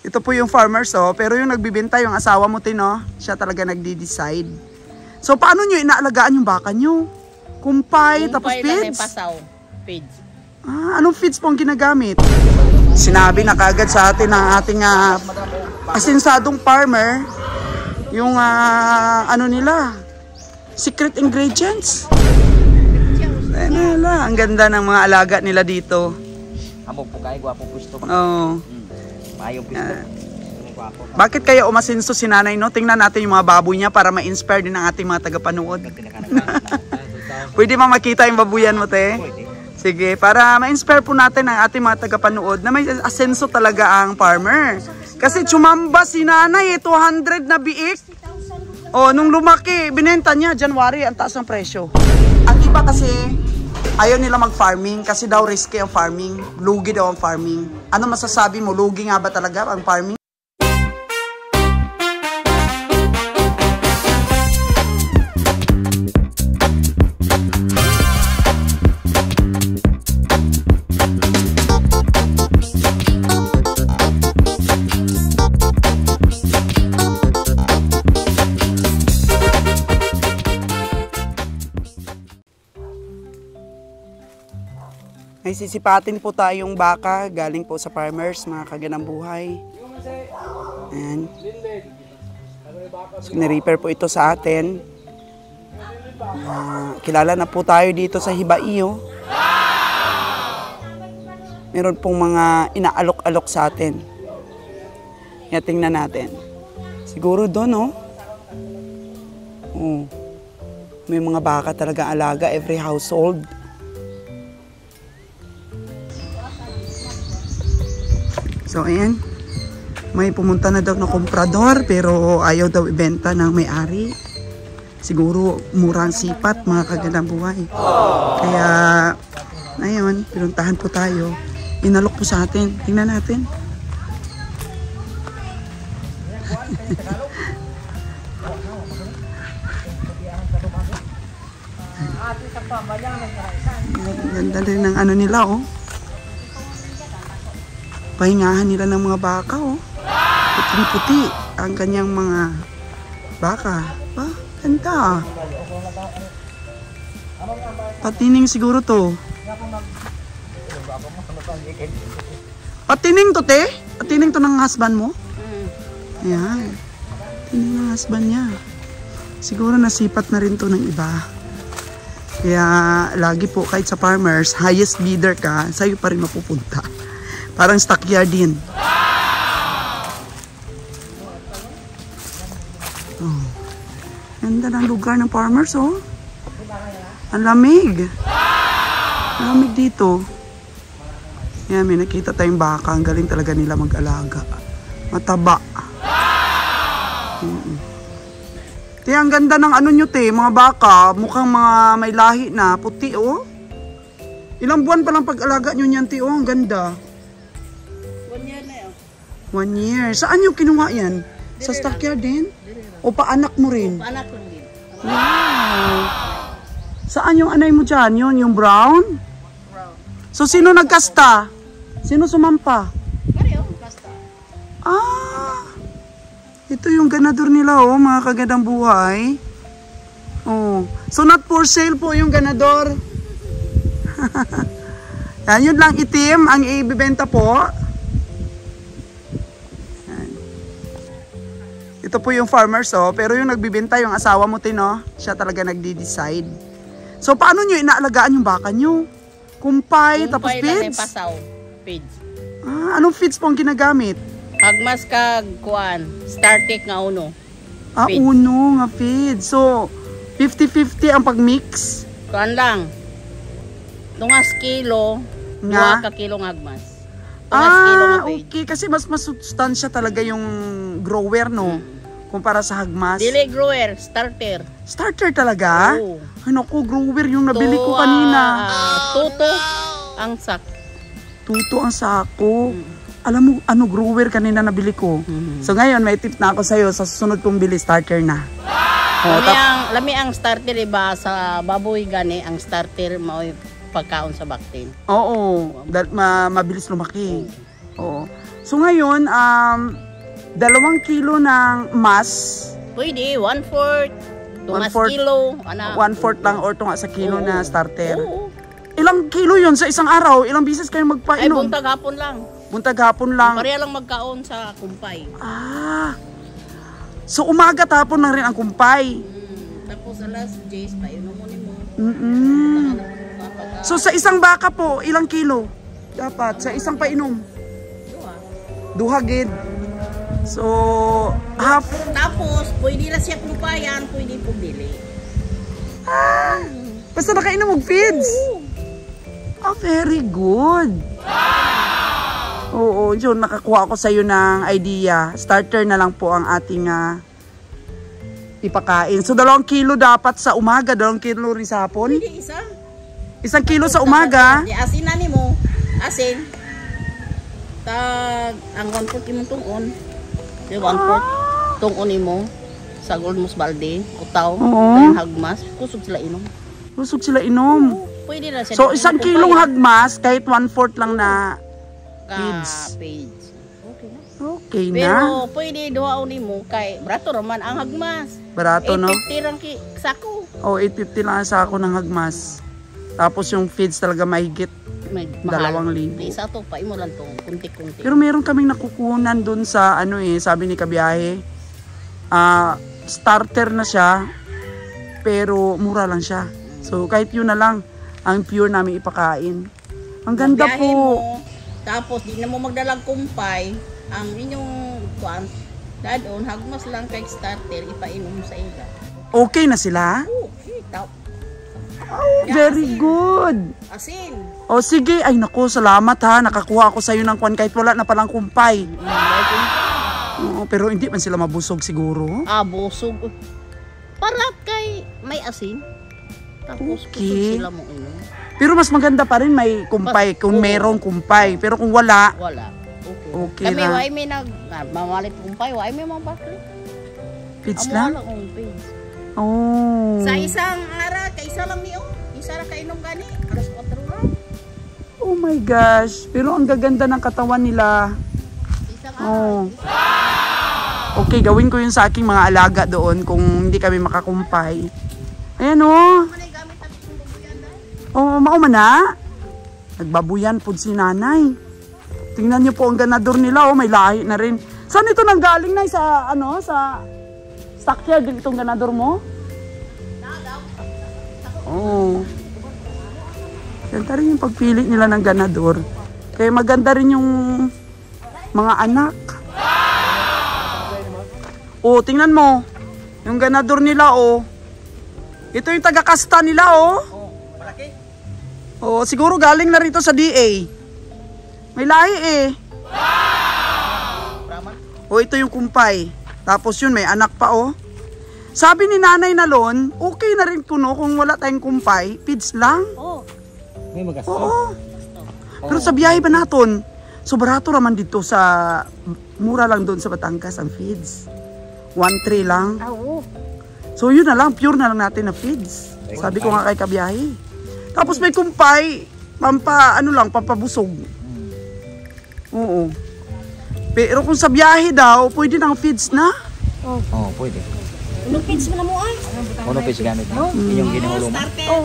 Ito po yung farmers, oh. Pero yung nagbibenta, yung asawa mo, Tino, siya talaga nagdi-decide. So, paano nyo inaalagaan yung baka nyo? Kumpay, tapos feeds? Feeds. Ah, anong feeds po ang ginagamit? Sinabi na kagad sa atin ng ating asinsadong farmer, yung ano nila, secret ingredients. Ang ganda ng mga alaga nila dito. Amo po kay gwapo gusto. Oo. Mayo gusto. Bakit kaya umasinso si nanay, no? Tingnan natin yung mga baboy niya para ma-inspire din ang ating mga tagapanood. Pwede ba makita yung babuyan mo, te? Sige, para ma-inspire po natin ang ating mga tagapanood na may asenso talaga ang farmer. Kasi tsumamba si nanay, 200 na biik. O, nung lumaki, binenta niya, January, ang taas ng presyo. Ang iba kasi, ayaw nila mag-farming kasi daw risky ang farming. Lugi daw ang farming. Ano masasabi mo? Lugi nga ba talaga ang farming? May sisipatin po tayong baka galing po sa farmers, mga kaganang buhay. Ayan. So, ni-repair po ito sa atin. Kilala na po tayo dito sa Hibaiyo. Meron pong mga inaalok-alok sa atin. Kaya tingnan natin. Siguro doon, no? Oh. May mga baka talaga alaga every household. So, ayan. May pumunta na daw na komprador pero ayaw daw ibenta ng may-ari. Siguro murang sipat, mga kagandang buhay. Kaya, ayun, pinuntahan po tayo. Inalok po sa atin. Tingnan natin. Ganda rin ng ano nila, oh. Pahingahan nila ng mga baka, oh. Puting-puti ang kanyang mga baka. Ba, ganda. Patining siguro to. Patining to, te? Patining to ng husband mo? Ayan. Patining ng husband niya. Siguro nasipat na rin to ng iba. Kaya lagi po kahit sa farmers, highest bidder ka, sa'yo pa rin mapupunta. Parang stockyard din. Oh. Ganda ng lugar ng farmers, oh. Ang lamig. Ang lamig dito. Yan, may nakita tayong baka. Ang galing talaga nila mag-alaga. Mataba. Te, ang ganda ng ano nyo, te. Mga baka, mukhang mga may lahi na. Puti, oh. Ilang buwan pa lang pag-alaga nyo niyan, te, oh. Ang ganda. 1 year na yun. 1 year. Saan yung kinuha yan? Sa stockyard din? O paanak mo rin? Paanak lang din. Wow. Saan yung anay mo dyan? Yun, yung brown? Brown. So, sino nagkasta? Sino sumampa? Pareho, kasta. Ah! Ito yung ganador nila, oh, mga kagandang buhay. Oh. So, not for sale po yung ganador. Yan, yun lang itim ang ibibenta po. Yan. Ito po yung farmers, oh. Pero yung nagbibenta, yung asawa mo, Tino, siya talaga nagdi-decide. So, paano nyo inaalagaan yung baka nyo? Kumpay, tapos feeds? Feeds. Ah, anong feeds po ang ginagamit? Agmas kag kuan, startik nga uno. Ah, feeds. Uno nga feeds. So, 50-50 ang pag-mix? Kuan lang. Tungas kilo, Nga? 2 ka kilo ng agmas. Tungas kilo nga feed. Okay. Kasi mas masustansya talaga yung grower, no? Kumpara sa hagmas. Dili grower, starter. Starter talaga? Oo. Ay, naku, grower yung nabili ko kanina. Tuto ang sak. Tuto ang sako. Alam mo, ano, grower kanina nabili ko. So ngayon, may tip na ako sa'yo. Sa susunod kong bili, starter na. Oh, Lami ang starter, iba sa baboy gani, ang starter mo pagkaon sa baktin. Oo, mabilis lumaki. Oo. So ngayon, 2 kilo ng mas. Pwede, 1/4. Tungas 1/4. kilo. Ana. 1/4 lang or tunga sa kilo Oo. na starter. Oo. Ilang kilo yun sa isang araw? Ilang bisis kayo Ay, magpainom? buntag hapon lang. Buntag hapon lang. Pareha lang magkaon sa kumpay. Ah. So umaga tapon lang rin ang kumpay. Tapos alas 10, painom mo nimo. So sa isang baka po, ilang kilo? Dapat sa isang painom. Duha gid. So half. Tapos, pwede na siya lupayan, pwede po dili. Basta nakainom og feeds. Very good. Oo, yun, nakakuha ko sa iyo ng idea. Starter na lang po ang ating ipakain. So 2 kilo dapat sa umaga, 2 kilo rin sa hapon. Pwede isa. 1 kilo sa umaga. Di asin na nimo. Asin. Tag ang 1/4 imong tungon. Di 1/4 tungon nimo sa Almost Balde, utaw, Oo. hagmas, kusog sila inom. Busog sila inom. Pwede na siya. So 1 kilong hagmas, kahit 1/4 lang na Feeds. feeds. Okay na. Okay na. Pero pwede duhaon nimo kay brato raman ang hagmas. Barato, no? 850 lang sako. O, 850 lang sa ako ng hagmas. Tapos yung feeds talaga mahigit. May 2,000. Di isa to pa imo lang to, kunti-kunti. Pero meron kaming nakukunan dun sa sabi ni Kabiyahe, starter na siya, pero mura lang siya. So kahit yun na lang ang pure namin ipakain. Ang ganda Biyahe po. mo, tapos di na mo magdalag kumpay, ang inyong kuan, dadon hagmas lang kay starter ipainom sa ila. Okay na sila? Oh, itaw. Oh, very good. Asin. O sige, ay naku, salamat ha. Nakakuha ako sa'yo ng kwan kahit wala na palang kumpay. Oo, pero hindi man sila mabusog siguro. Busog. Para kay may asin. Tapos Okay. kusog sila mo inom. Pero mas maganda pa rin may kumpay kung Oo. merong kumpay. Pero kung wala, Wala. Okay Kami na. why may mamalit kumpay, why may mabaklit. feeds Amo lang. lang ang page. Oh. Sa isang ara, kay isa lang niyo. Isa ra kainom gani. Alas 4 lang. Oh my gosh. Pero ang gaganda ng katawan nila. Isang Oh. Okay, gawin ko yun sa aking mga alaga doon kung hindi kami makakumpay. Ayan oh. Manay gamit ang bubuyan dahil. Oh, mauma na. Nagbabuyan po si nanay. Tingnan niyo po ang ganador nila. Oh, may lahi na rin. Saan ito nanggaling na sa sa stockyard itong ganador mo? Oh. Ganda rin yung pagpili nila ng ganador. Kaya maganda rin yung mga anak. Oh, tingnan mo. Yung ganador nila, oh. Ito yung taga-kasta nila, oh. Malaki. Oh, siguro galing na rito sa DA. May lahi eh. Oh, ito yung kumpay. Tapos yun, may anak pa, oh. Sabi ni Nanay Nalon, okay na rin kuno kung wala tayong kumpay. Feeds lang. Oh. May magasto. Oo. Pero sa biyahe ba naton? So barato naman dito sa mura lang doon sa Batangas ang feeds. 1-3 lang. Oo. So yun na lang, pure na lang natin na feeds. Sabi ko nga kay Kabiyahe. Tapos may kumpay, pampabusog. Oo. Pero kung sa biyahe daw, pwede nang feeds na. Oo, pwede. Anong feeds mo na mo ay? Ano pa siya gamit na? Yung ginahulong mo? Oh,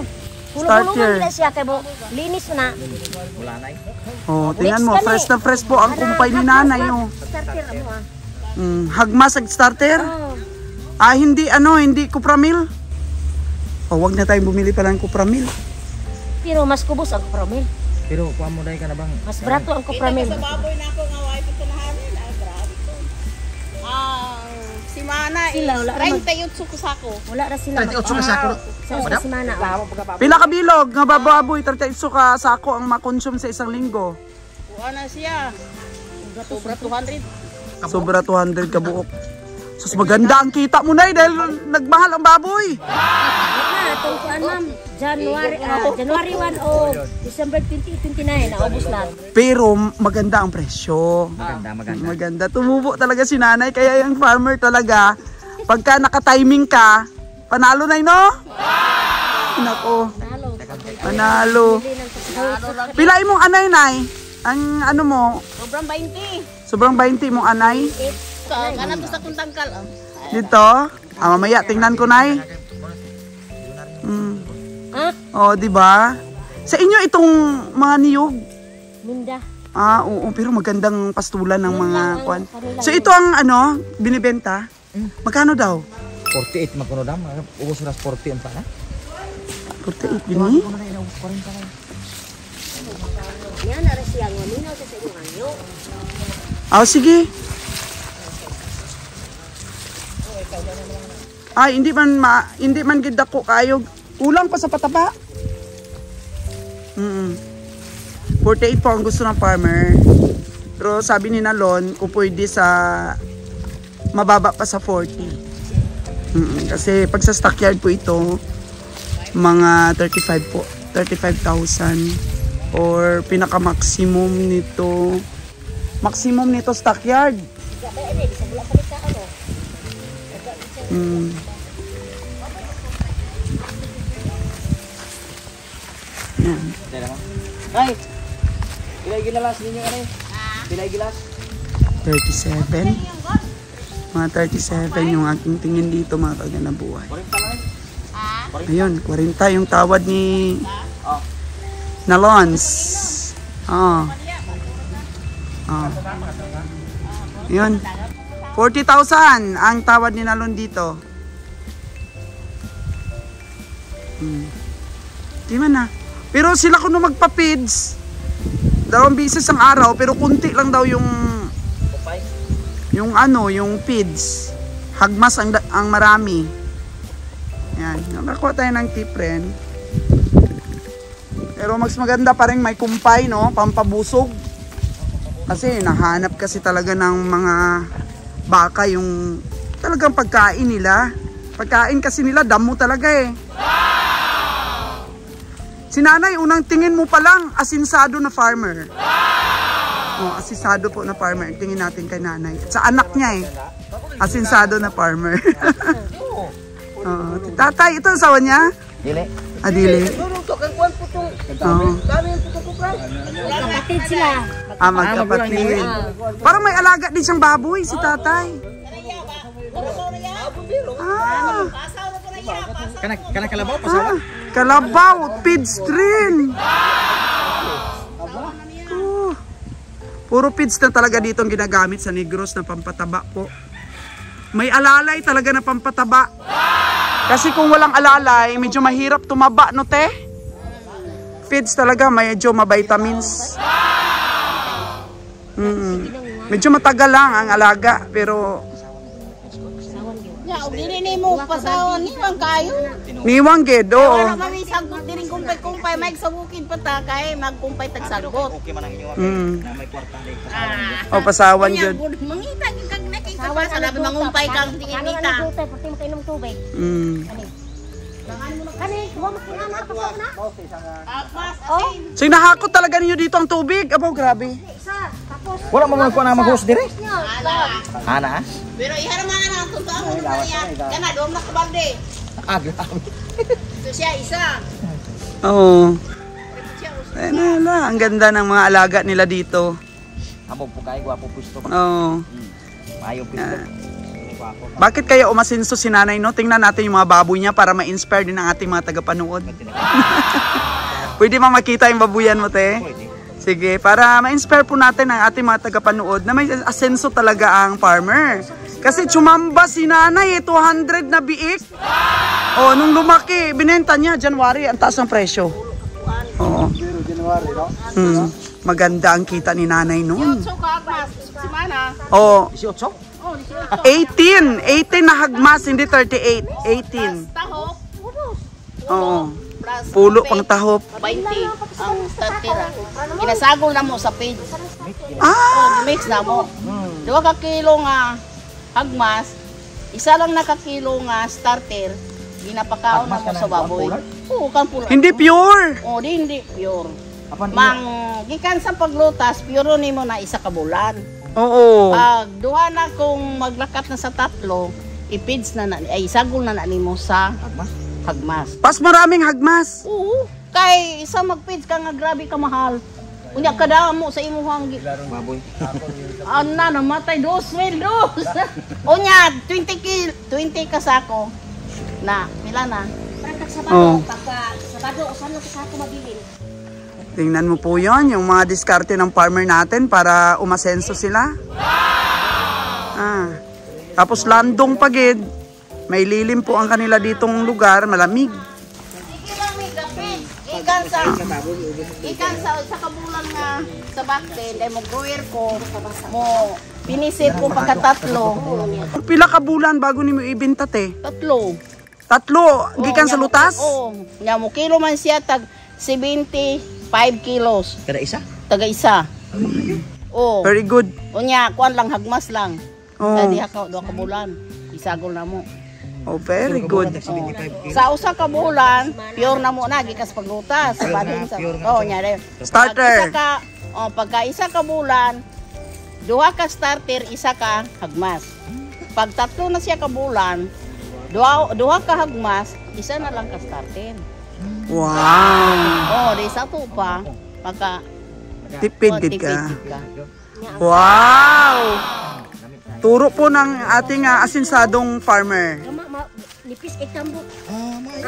Starter. hulong-hulungan na siya kay mo. Linis mo na. Wala na eh. Oh, tingnan mo, fresh na fresh po ang kumpay ni Nanay. Oh. Starter mo ah. Hagmas ang starter. Oh. Hindi kupramil. Oh, wag na tayong bumili pala ng kupramil. Pero mas kubos ang kupramil. Pero kuha mo dahil ka na bang? Mas brato ang kupramil. Sa baboy na ako nga wife ito nahanin. Ay, grabe to. Si Mana Sila, wala naman. 38 ko sako. Wala ra sila. 38 ka sako. Sa simana. Pila ka bilog nga baboy 38 ka sako ang makonsume sa isang linggo. Kuha na siya. Sobra 200. Sobra 200 ka buok. Sus maganda ang kita mo na dahil nagmahal ang baboy. Na itong kuan ma'am. January 1 o December 2029 naubos lahat. Pero maganda ang presyo. Maganda. Maganda. Tumubo talaga si Nanay kaya yung farmer talaga pagka naka-timing ka, panalo na no? Nako. Panalo. Pila imong anay nay? Ang ano mo, Sobrang 20. sobrang 20 mong anay. Kana to sa kuntangkal. Dito. Mamaya, tingnan ko, Nay. Ha? Oh, di ba? Sa inyo itong mga niyog. Minda. Oo, pero magandang pastulan ng mga kwan. So ito ang ano, binibenta? Magkano daw? 48 magkuno dam. Ubos na 40 ang pa na. 48 bini? Yan, naras siya. Ngaminaw sa inyo kanyo. Sige. Ay, hindi man gid dako kayo. Kulang pa sa pataba. 48 po ang gusto ng farmer. Pero sabi ni Nalon, kung pwede sa mababa pa sa 40. Kasi pag sa stockyard po ito, mga 35 po. 35,000. Or pinaka-maximum nito. Maximum nito stockyard. Yan. Ay. Pilay gilas ninyo ano? Pilay gilas. 37. Mga 37 yung aking tingin dito mga kaganabuhay. 40 lang. Ayun, 40 yung tawad ni Nalons. Yun. 40,000 ang tawad ni Nalon dito. Di man na. Pero sila kuno magpa-feeds. 2 beses ang araw pero kunti lang daw yung yung feeds. Hagmas ang marami. Yan, nakakuha tayo ng tipren. Pero mas maganda pa rin may kumpay, no? Pampabusog. Kasi nahanap kasi talaga ng mga baka yung talagang pagkain nila. Pagkain kasi nila, damo talaga eh. Si nanay, unang tingin mo pa lang, asinsado na farmer. Asinsado po na farmer. Tingin natin kay nanay. Sa anak niya eh. Asinsado na farmer. Tatay, ito ang sawa niya? Dili. Adili. Kapatid sila. Magkapatid. Parang may alaga din siyang baboy si tatay. Kana kalabaw pasawa. Kalabaw, feeds rin. Puro feeds na talaga dito ang ginagamit sa Negros na pampataba po. May alalay talaga na pampataba. Kasi kung walang alalay, medyo mahirap tumaba, no te? Feeds talaga, medyo ma-vitamins. Medyo matagal lang ang alaga, pero Dili mo pasawan ni man kayo. niwang gid, oo. Wala kami sagot diri kumpay may sabukid pa ta kay magkumpay tag sagot. Okay man ang inyo. Na may kwartang day pasawa. O pasawan Nya jud. mangita gyud kag nakita pa sa labi mangumpay kang tingin-ita. Pati makainom tubig. Kani, huwag makinana ako na. Apas So nahakot talaga ninyo dito ang tubig. Abaw, grabe. Isa, tapos. Wala mo man ko na mag-host dire. ala. Ana. Pero iharman na ang totoo mo na yan. Kana doon na kabalde. So siya isa. Oo. Ang ganda ng mga alaga nila dito. Amo po kay gwapo pusto. Oo. Mayo pusto. Bakit kaya umasinso si nanay, no? Tingnan natin yung mga baboy niya para ma-inspire din ang ating mga tagapanood. Pwede ba makita yung babuyan mo, te? Sige, para ma-inspire po natin ang ating mga tagapanood na may asenso talaga ang farmer. Kasi tsumamba si nanay, 200 na biik. Nung lumaki, binenta niya, January, ang taas ng presyo. Oo. Maganda ang kita ni nanay noon. So kapas semana. 18. 18 na hagmas, hindi 38. 18. Tahop. Oo. Pulo pang tahop. 20 ang tatira. Inasagol na mo sa page. Mix na mo. 2 ka kilo nga hagmas, isa lang na ka kilo nga starter, ginapakaon na mo sa baboy. Oo, kan pula. Hindi pure. Hindi pure. Mang gikan sa paglutas, pure nimo na isa ka bulan. Oo. Pag duha na kung maglakat na sa 3, ipids na ay sagol na nimo sa hagmas. Pas maraming hagmas. Oo. Kay isa magpids ka nga grabe ka mahal. Unya kada mo sa imuhang Baboy. ana namatay 2,000. Unya 20 kasako. Na pila na. Pagka Oh. Sabado, usan lang sa ako mabilin. Tingnan mo po yon, yung mga diskarte ng farmer natin para umasenso sila. Tapos landong pagid. May lilim po ang kanila ditong lugar, malamig. Sige lang mi kapit. Ikan sa kabulan nga sa bakten ay mo grower ko mo pinisip ko pagkatatlo. Pila ka bulan bago nimo ibenta te? Tatlo. Gikan sa lutas? Oo. Nya mo kilo man siya tag 75 kilos. Kada isa? Taga isa. Oh. Very good. Unya kuan lang hagmas lang. Oh. Sa diha ka 2 ka bulan. Isagol na mo. Oh, very good. Sa usa ka bulan, pure na mo na gikas paglutas sa badin sa. Oh, nya re. Starter. Pagka isa ka bulan, 2 ka starter, 1 ka hagmas. Pag 3 na siya ka bulan, 2 ka hagmas, 1 na lang ka starter. Wow. Oh, di sa to pa pagka Tipid gid ka. Wow. Turo po ng ating asinsadong farmer. Nipis kay tambok.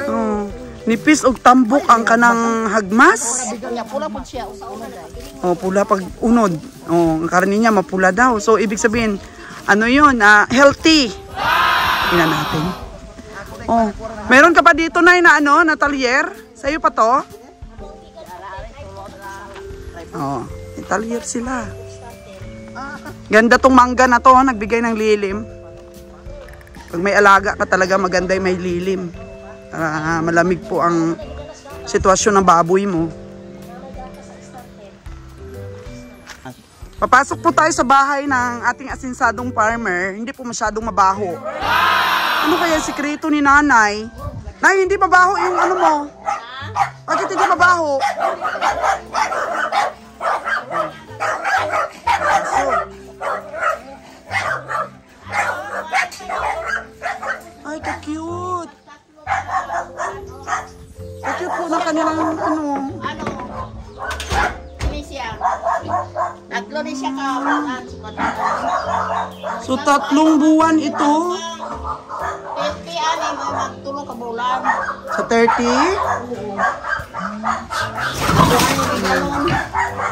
Oh, nipis og tambok ang kanang hagmas. Nya pula pud siya unod. Oh, pula pag unod. Oh, ang karne niya mapula daw. So ibig sabihin, ano 'yun? Healthy. Tingnan natin. Oh, meron ka pa dito na ano, na talyer? Sa'yo pa to? Oh, talyer sila. Ganda tong mangga na to, nagbigay ng lilim. Pag may alaga ka talaga, maganda yung may lilim. Malamig po ang sitwasyon ng baboy mo. Papasok po tayo sa bahay ng ating asinsadong farmer. Hindi po masyadong mabaho. Ano kaya sikreto ni nanay? Nay, hindi mabaho yung ano mo? Bakit hindi mabaho? Ay, ka-cute. Ka-cute po na kanilang ano. Ini siya. Tatlo ni siya ka bulan. So, 3 buwan ito. 50 ani mo magtulong ka bulan. Sa 30.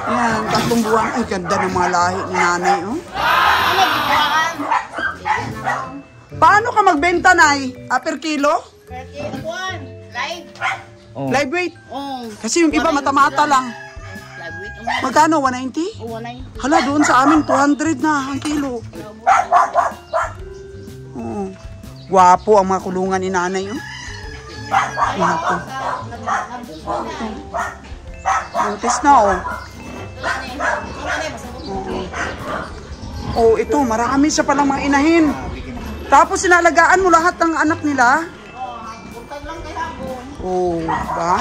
Yan, 3 buwan. Ay, ganda ng mga lahi ni nanay. Oh. Ano gituan? Paano ka magbenta, nay? Per kilo? 30 buwan. Live. Live weight? Oh. Kasi yung iba mata-mata lang. Live weight. Magkano? 190? Uwanay. Hala, doon sa amin, 200 na ang kilo. Oh. Gwapo ang mga kulungan ni nanay. Oh. Gwapo. Buntis na, oh. Oh, ito, marami siya palang mga inahin. Tapos sinalagaan mo lahat ng anak nila? Oh, ba?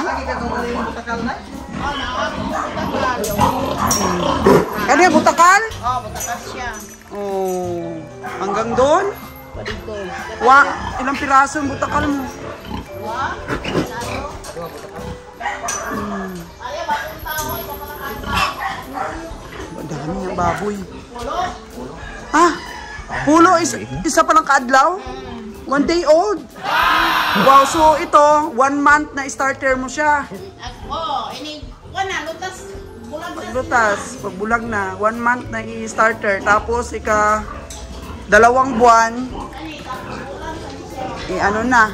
Ano yung butakal? Oh, butakal siya. Oh, hanggang doon? Dito. Ilang piraso yung butakal mo? Dami ng baboy. Pulo isa pa lang kaadlaw? 1 day old? Wow, so ito, 1 month na starter mo siya. Oh, ini wana lutas bulan Paglutas, pagbulag na, 1 month na i-starter. Tapos 2 buwan, ano na,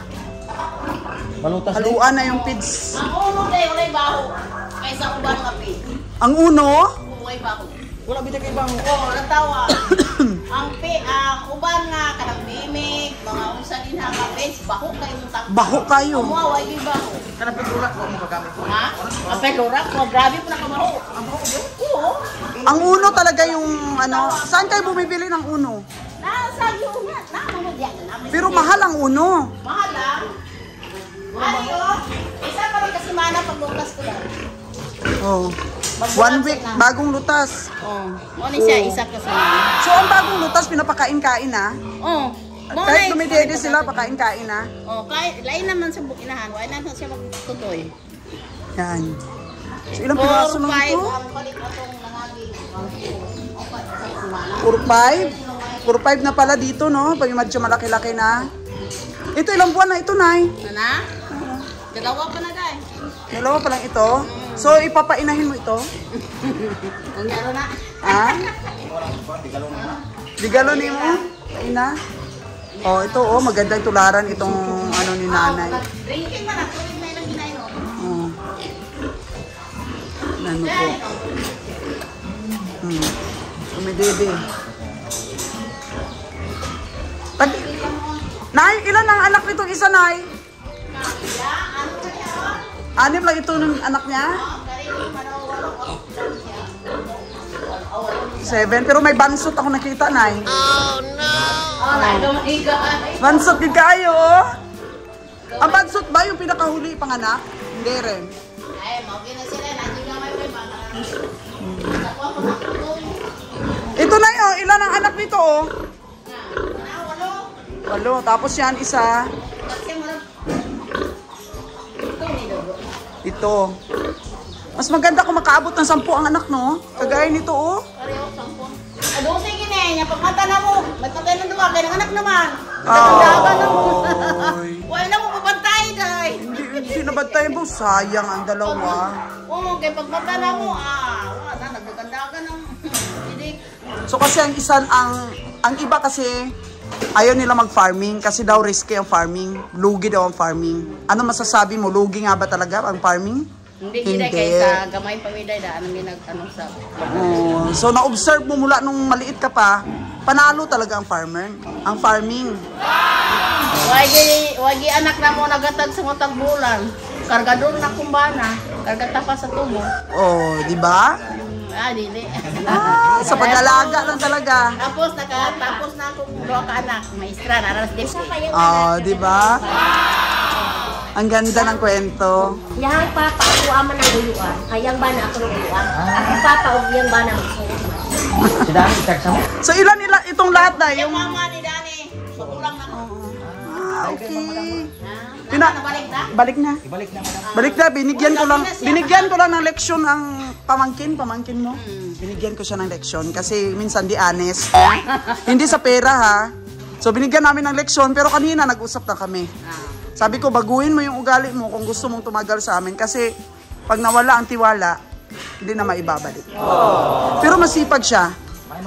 Malutas din. haluan na yung feeds. Ang uno day walay baho. Kaysa uban nga pi. Ang uno, Walay baho. Wala bitay kay bang. Oh, natawa. ang uban nga kanang bimig, mga unsa din ha ka page, baho kayo mo tak. baho kayo. Mo way di baho. Kana pagdurak ko mo pagamit. Ha? Apay lorak mo grabe po na ka baho. Ang baho do? Oo. Ang uno talaga yung ano, saan kayo bumibili ng uno? Nasa yun na mo diyan na. Pero mahal ang uno. Mahal lang. Ayo, isa pa rin kasi mana paglutas ko lang. Oh. 1 week, bagong lutas. Oh, mo ni siya isa ka sa mana. So ang bagong lutas, pinapakain-kain na. Oh. Kahit dumidede sila, pakain-kain na. Oh, kay lain naman sa bukinahan, wala na siya magtutoy. Yan. So, ilang piraso lang 4-5 ito? ang palit atong nangagi. 4-5 na pala dito, no? Pag medyo malaki-laki na. Ito, ilang buwan na ito, Nay? Na? Dalawa pa na dahil. Dalawa pa lang ito. So, ipapainahin mo ito? Ang yaro na. Ha? Digalo ni mo? Ina? Oh, ito oh, magandang tularan itong ano ni nanay. Drinking man ako, may lang ginainom. Oh. Ano po? Umidede. Nay, ilan ang anak nitong isa, Nay? Anim lang ito ng anak niya? 7, pero may bansot ako nakita, Nay. Oh no! Bansot din kayo, oh. Ang bansot ba yung pinakahuli panganak? Hindi rin. Ay, mauwi na sila. Nandiyo nga may mga. Ito na yun, ilan ang anak nito, oh? 8. Tapos yan, isa. Ito. Mas maganda kung makaabot ng 10 ang anak, no? Kagaya nito, oh. Ano sige na yan? Pagmata na mo. May patay na duwa. Kaya ng anak naman. Ay. Wala na mo papantay, day. Hindi nabatayin po. Sayang ang dalawa. Oo, kaya pagmata na mo, wala na. Nagdagandagan ng hidik. So kasi ang iba kasi ayaw nila mag-farming kasi daw risky ang farming. Lugi daw ang farming. Ano masasabi mo? Lugi nga ba talaga ang farming? Hindi kita kay sa gamay pamiday da ano may nag-ano sa. Oh, so na-observe mo mula nung maliit ka pa, panalo talaga ang farmer, ang farming. Wagi anak na mo nagatag sa matag bulan. Kargador na kumbana, kargata pa sa tubo. Oh, di ba? Dili. Sa pag-alaga lang talaga. Tapos na akong 2 ka anak, maestra na aras din. Oh, di ba? Ang ganda ng kwento. Yang papa, ako aman ng guluan. Kayang ba na ako ng guluan? Ako papa, o yang ba na ako. Si Dani, tag sa mo. So ilan itong lahat na Yung yung mama ni Dani, magulang na ako. okay. Nabalik na? Balik na. Ibalik na madam. Balik na, binigyan ko lang ng leksyon ang pamangkin mo. Binigyan ko siya ng leksyon kasi minsan di honest. Hindi sa pera ha. So binigyan namin ng leksyon pero kanina nag-usap na kami. Sabi ko, baguhin mo yung ugali mo kung gusto mong tumagal sa amin kasi pag nawala ang tiwala, hindi na maibabalik. Pero masipag siya.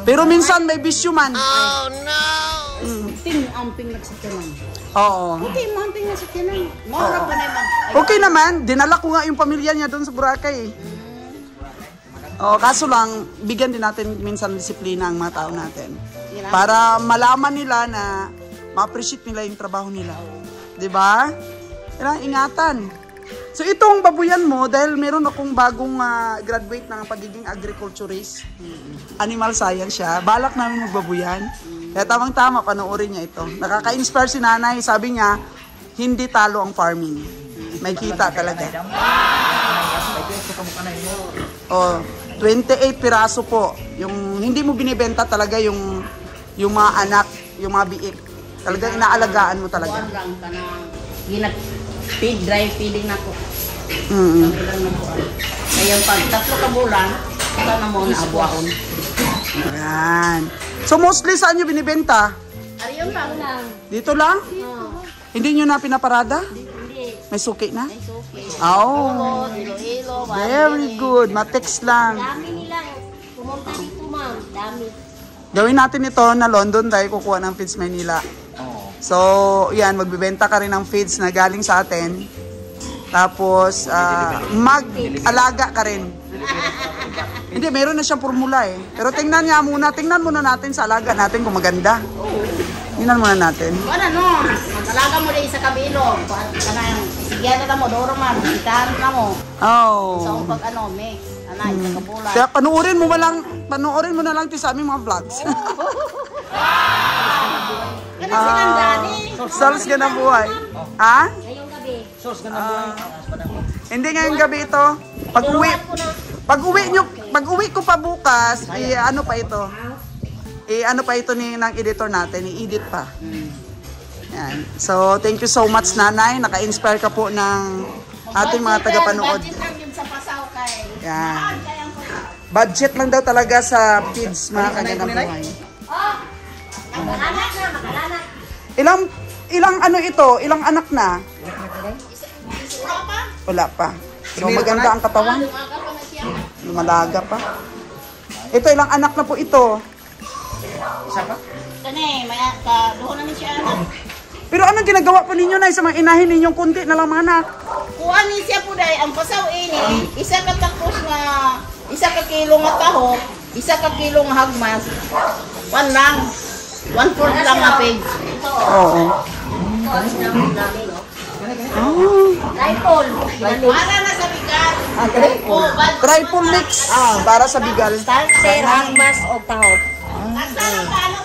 Pero minsan may bisyo man. Oh no! Amping nagsakyanan. Oo. Okay, amping nagsakyanan. Mura pa naman. Okay naman, dinala ko nga yung pamilya niya doon sa Boracay. Kaso lang, bigyan din natin minsan disiplina ang mga tao natin. Para malaman nila na ma-appreciate nila yung trabaho nila. Diba? Kailangan ingatan. So itong babuyan mo, dahil meron akong bagong graduate ng pagiging agriculturist, animal science siya, balak namin magbabuyan. Kaya tamang-tama, panoorin niya ito. Nakaka-inspire si nanay, sabi niya, hindi talo ang farming. May kita talaga. 28 piraso po. Yung hindi mo binibenta talaga yung mga anak, yung mga biik. Talagang inaalagaan mo talaga. Lang ka na feed, dry feeding na ko. Kaya pag 3 ka bulan, ito na mo na abuahon. Ayan. So mostly saan nyo binibenta? Ariyon lang. Dito lang? Hindi nyo na pinaparada? Hindi. May suki na? Ay, okay. Oh. Iloilo, Very good. Matext lang. Dami nila. Pumunta dito, ma'am. Dami. Gawin natin ito na London tayo kukuha ng feeds Manila. So, yan, magbibenta ka rin ng feeds na galing sa atin. Tapos, mag-alaga ka rin. Hindi, meron na siyang formula eh. Pero tingnan muna natin sa alaga natin kung maganda. Tingnan muna natin. Wala no, mag-alaga mo din sa kabilo. Sigyan na mo, doro man, itahan na mo. Oh. So, pag mix, isa ka bulan. Kaya panoorin mo na lang ito sa aming mga vlogs. Ganun silang Dani. Source ka na buhay. Ha? Ngayong gabi. Sos ka na Hindi ngayong gabi ito. Pag-uwi ko pa bukas, ano pa ito? Ano pa ito ng editor natin, i-edit pa. Yan. So, thank you so much nanay. Naka-inspire ka po ng ating mga tagapanood. Budget lang yun sa pasaw kay Yan. Budget lang daw talaga sa feeds, mga kagandang buhay. Ilang ano ito? Ilang anak na? Wala pa. So maganda ang katawan. Lumalaga pa. Ito, ilang anak na po ito? Isa pa? Kani, may doon na ni siya anak. Pero anong ginagawa po ninyo na sa mga inahin ninyong kunti na lang mga anak? Kuha ni siya po dahil ang pasaw ini, isa ka takos nga, isa ka kilo nga tahok, isa ka kilo nga hagmas, 1 lang. 1/4 lang nga pig. Oo. Tripod. Para na sa bigat. Oh, Triple mix para sa bigal. Starter, hagmas o tahop.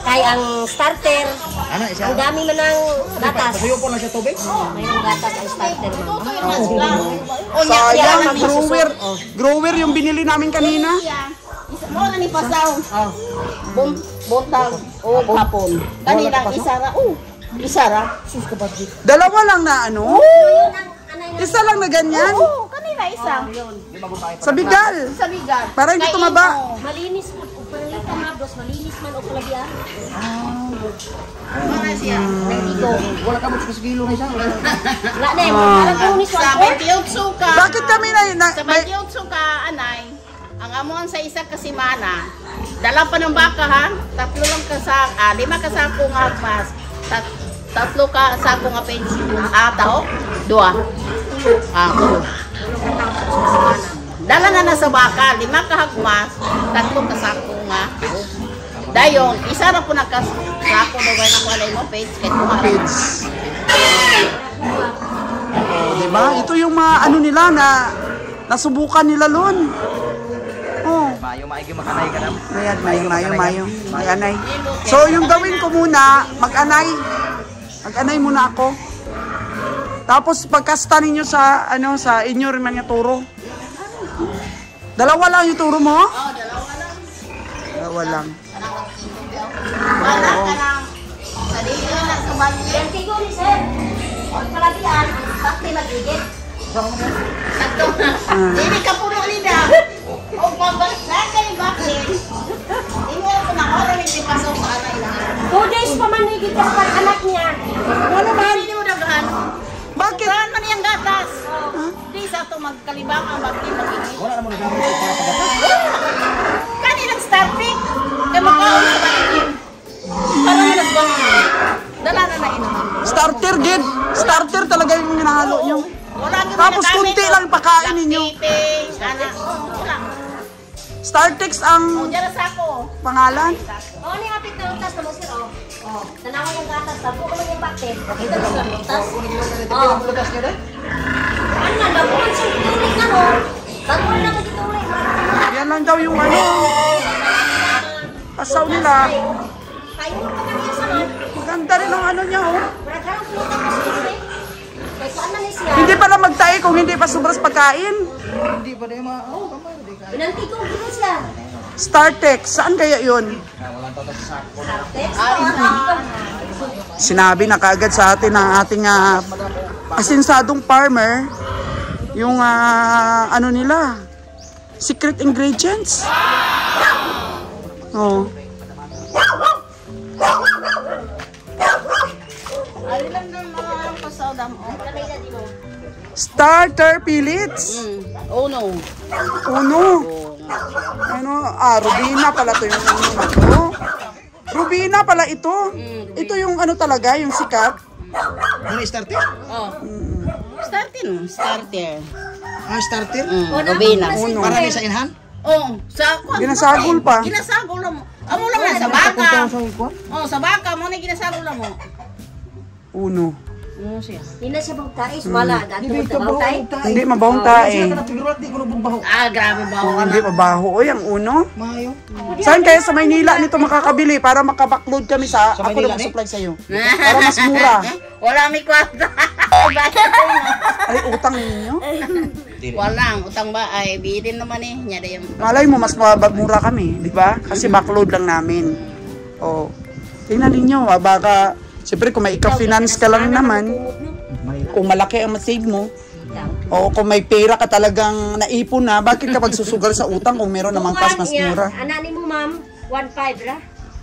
Kaya ang starter, Ano, isa? ang dami man ng gatas. Pasuyo po lang siya tubig? Mayroong gatas ang starter mo. Sayang na grower. Grower yung binili namin kanina. Mo na ni pasaw. Botag o hapon. Kanina isa ra. Isa ra. Dalawa lang na ano? Isa lang na ganyan. Oo, kanina isa. Sa bigal. Sa bigat. Para hindi tumaba. Malinis man o palita mabdos, malinis man o palagyan. Mana siya. Wala ka mo sa kilo na isa. Wala na eh, parang tunis Sa ako. 28 ka. Bakit kami Sa 28 ka, anay, ang amuan sa isa ka simana, dala pa ng baka ha, 3 lang ka sa, 5 ka sa akong agmas, 3 ka sa akong apens, taho, 2. Dala na na sa baka, 5 ka hagmas, 3 ka sa akong dayon, isa na po nakasako daw ba ng walay mo page, kahit kumain. Diba? Ito yung mga ano nila na nasubukan nila lon. Oh. Mayo, maigi makanay ka na. Mayo. Mag-anay. So, yung gawin ko muna, mag-anay. Mag-anay muna ako. Tapos, pagkasta ninyo sa, ano, sa inyo rin mga turo. Dalawa lang yung turo mo? Oh, Dalawa lang. Wala ka lang. Sa dito na sa bali. Yan tigo ni sir. Ang palagyan, ang bakti magigit. Sakto na. Hindi ka puno nila. O babagsak ka yung bakit. Hindi mo ako nakora hindi pasok sa anay lahat. 2 days pa man higit ka sa anak niya. Ano ba? Hindi mo dagahan. Bakit? Saan man yung gatas? Hindi sa ito magkalibang ang bakit magigit. Wala naman na gamit para pagatas. Kanilang starting. Kaya magkaon sa bakit. Parang nagbangan. Dala na inuman. Starter, Gid. Starter talaga yung hinahalo nyo. Wala kang Tapos ginagamit, kunti oh. lang pakain ninyo. Black pepper, anak. Wala. Startex O, ang dyan sa ako. pangalan. O, ni hapit na utas na mo sir, o. O, tanawan yung gatas, tapo ko lang yung bakti. Pakita mo lang utas. O, Lutas niya rin? ano na, baguhan siya tuloy ka, no? Baguhan na magituloy. Yan lang daw yung ano. Pasaw nila. Kayo mo ka niya sa man. Maganda rin ang ano niya, oh. Maragharang pumunta ko sa sir. Kaya saan na niya siya? Hindi pala magtae kung hindi pa sobras pagkain. Hindi pa rin kamay. Hindi ka. Binanti ko gino siya. Startex, saan kaya yun? Walang tata sa sako. Text ko, Sinabi na kaagad sa atin ng ating asinsadong farmer yung ano nila, secret ingredients. Oh. Alin lang ng mga pasaw-dam. Starter pellets. Oh no. Uno. Ano? Rubina pala to yung ano. Rubina pala ito. Ito yung ano talaga, yung sikat. Ano starter? Oh. Starter. Starter? Rubina. Marami sa inhan? Oh, sa Ginasagol pa. Ginasagol lang mo. Amo lang na sa baka. Oh, sa baka mo na ginasagol lang mo. Uno. Ano siya? Hindi na siya bangtay, sumala. Dati mo sa bangtay. Hindi mabahong tae. Di ko nabugbaho. Grabe ba ako Hindi mabaho. Oy, ang uno. Mayo. Saan kaya sa Maynila nito makakabili para makabackload kami sa ako Maynila, na supply sa iyo. Para mas mura. Wala may kwarta. Ay, utang ninyo. Walang utang ba ay bilhin naman eh. Nya yung Malay mo, mas mura kami, di ba? Kasi backload lang namin. Oh. Tingnan ninyo, baka, siyempre kung may ika-finance ka lang naman, kung malaki ang masave mo, Oo, kung may pera ka talagang naipon na, bakit ka pagsusugal sa utang kung meron namang kas mas mura? Anak ni mo, ma'am, 1.5 ra.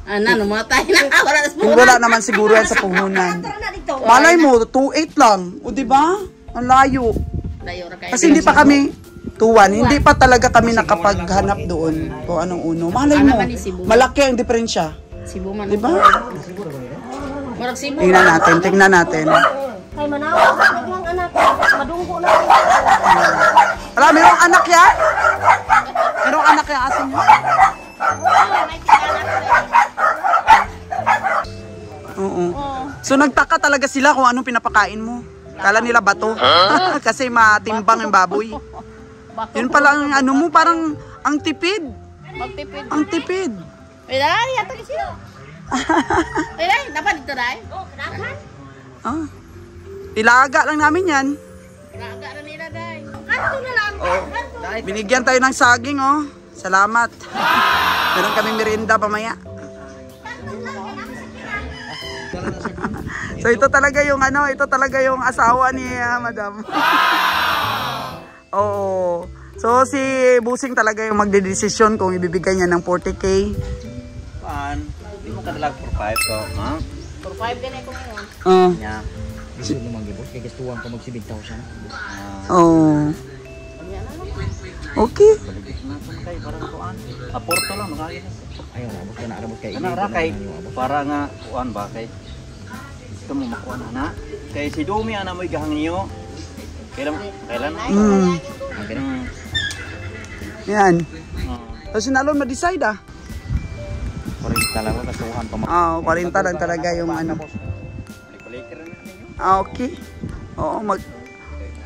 Ano, matay na. Wala na Yung wala naman siguro yan sa puhunan. Tara na dito. Malay mo, 2.8 lang. O, di ba? Ang layo. Layo ra kayo. Kasi hindi pa kami, 2.1, hindi pa talaga kami nakapaghanap doon kung anong uno. Malay mo, malaki ang diferensya. Cebu man. Di ba? Marag Cebu. Tingnan natin. Kay Manawa, naglang anak. Madunggo na. Wala, mayroong anak yan? Mayroong anak yung asin mo? Oo. So nagtaka talaga sila kung anong pinapakain mo. Kala nila bato. Kasi matimbang yung baboy. Yun pala ang ano mo, parang ang tipid. Magtipid. Ang tipid. Wala, yata kasi. Wala, dapat dito dai. Oh, kanakan. Ah. Ilaga lang namin yan. Laga ra nila dai. Kanto na lang. Binigyan tayo ng saging, oh. Salamat. Meron kami merienda pamaya. So ito talaga yung ano, ito talaga yung asawa ni Madam. Oo. So si Busing talaga yung magdedesisyon kung ibibigay niya ng 40K. Paan? Di mo kadalag for 5 ko, ha? For 5 din ako ngayon. Nya. Gusto naman gibot kay gastuhan ko mag 7,000. Oh. Okay. Kay parang kuan. Aporto lang makaya. Ayaw na, basta na arabot kay. Ana ra kay para nga kuan ba kay. Ito mo makuan ana. Kay si Dumi ana mo igahang niyo. Kailan? Yan. So sinalon ma-decide ah. 40 lang ko kasuhan pa. 40 lang talaga yung ano. Okay. Oo,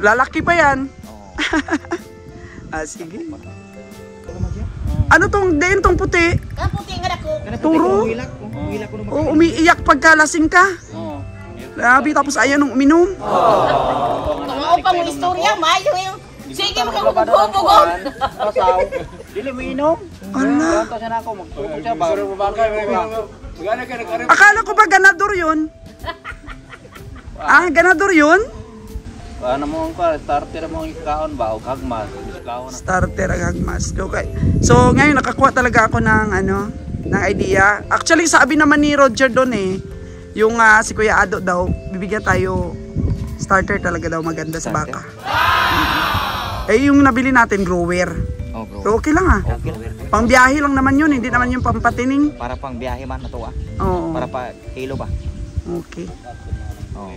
lalaki pa yan. Sige. Ano tong din tong puti? Kaputi nga dako. Turo. Oo, umiiyak pagka lasing ka. Grabe, tapos ayaw nung uminom. Tumaw pa mo istorya, mayo yung. Sige magkakubog. Dili mo inom. Ala. Kanto siya nako magtubog siya ba. Akala ko ba ganador yun? Ganador yun? Ano mo ang starter mo ang kaon ba o hagmas? Starter ang hagmas. Okay. So ngayon nakakuha talaga ako ng ano, ng idea. Actually sabi naman ni Roger doon yung si Kuya Ado daw, bibigyan tayo starter talaga daw maganda sa baka. Yung nabili natin grower. Oh, bro. So okay lang Pang biyahe lang naman yun, hindi naman yung pampatining. Para pang biyahe man na to Oo. Para pa kilo ba? Okay. Oh.